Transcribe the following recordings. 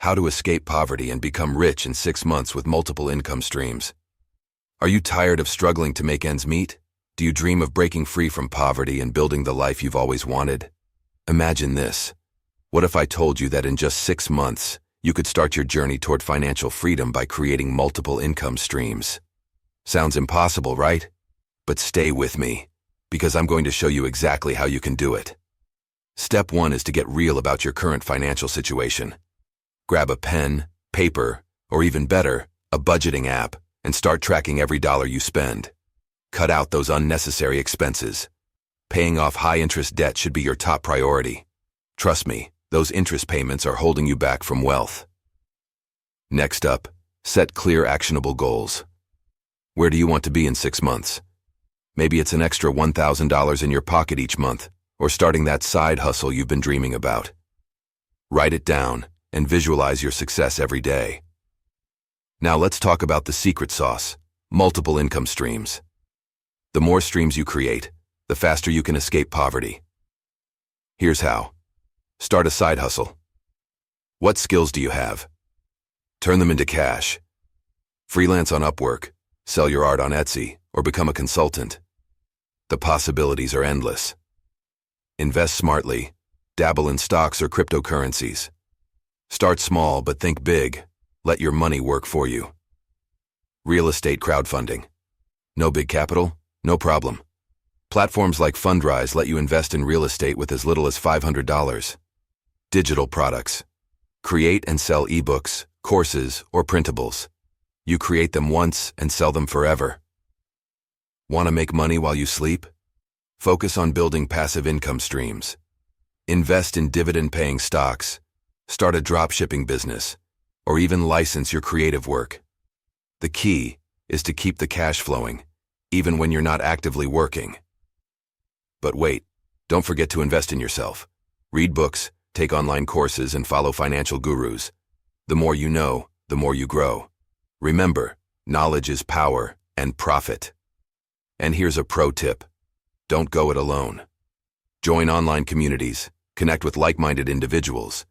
How to escape poverty and become rich in 6 months with multiple income streams. Are you tired of struggling to make ends meet? Do you dream of breaking free from poverty and building the life you've always wanted? Imagine this. What if I told you that in just 6 months, you could start your journey toward financial freedom by creating multiple income streams? Sounds impossible, right? But stay with me, because I'm going to show you exactly how you can do it. Step 1 is to get real about your current financial situation. Grab a pen, paper, or even better, a budgeting app, and start tracking every dollar you spend. Cut out those unnecessary expenses. Paying off high-interest debt should be your top priority. Trust me, those interest payments are holding you back from wealth. Next up, set clear, actionable goals. Where do you want to be in 6 months? Maybe it's an extra $1,000 in your pocket each month, or starting that side hustle you've been dreaming about. Write it down and visualize your success every day. Now let's talk about the secret sauce: multiple income streams. The more streams you create, the faster you can escape poverty. Here's how. Start a side hustle. What skills do you have? Turn them into cash. Freelance on Upwork, sell your art on Etsy, or become a consultant. The possibilities are endless. Invest smartly. Dabble in stocks or cryptocurrencies. Start small but think big. Let your money work for you. Real estate crowdfunding. No big capital? No problem. Platforms like Fundrise let you invest in real estate with as little as $500. Digital products. Create and sell ebooks, courses, or printables. You create them once and sell them forever. Want to make money while you sleep? Focus on building passive income streams. Invest in dividend-paying stocks. Start a dropshipping business, or even license your creative work. The key is to keep the cash flowing, even when you're not actively working. But wait, don't forget to invest in yourself. Read books, take online courses, and follow financial gurus. The more you know, the more you grow. Remember, knowledge is power and profit. And here's a pro tip. Don't go it alone. Join online communities, connect with like-minded individuals,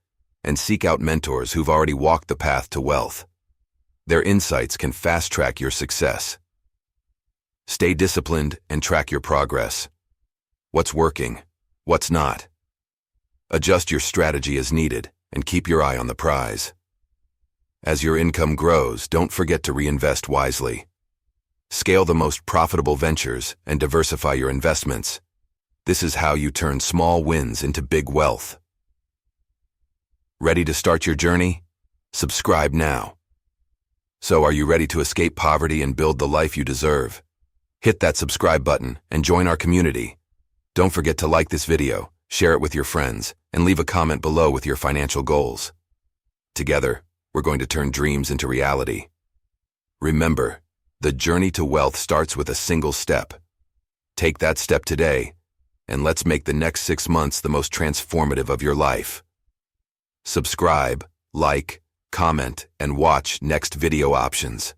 and seek out mentors who've already walked the path to wealth. Their insights can fast-track your success. Stay disciplined and track your progress. What's working? What's not? Adjust your strategy as needed and keep your eye on the prize. As your income grows, don't forget to reinvest wisely. Scale the most profitable ventures and diversify your investments. This is how you turn small wins into big wealth. Ready to start your journey? Subscribe now. So, are you ready to escape poverty and build the life you deserve? Hit that subscribe button and join our community. Don't forget to like this video, share it with your friends, and leave a comment below with your financial goals. Together, we're going to turn dreams into reality. Remember, the journey to wealth starts with a single step. Take that step today, and let's make the next 6 months the most transformative of your life. Subscribe, like, comment, and watch next video options.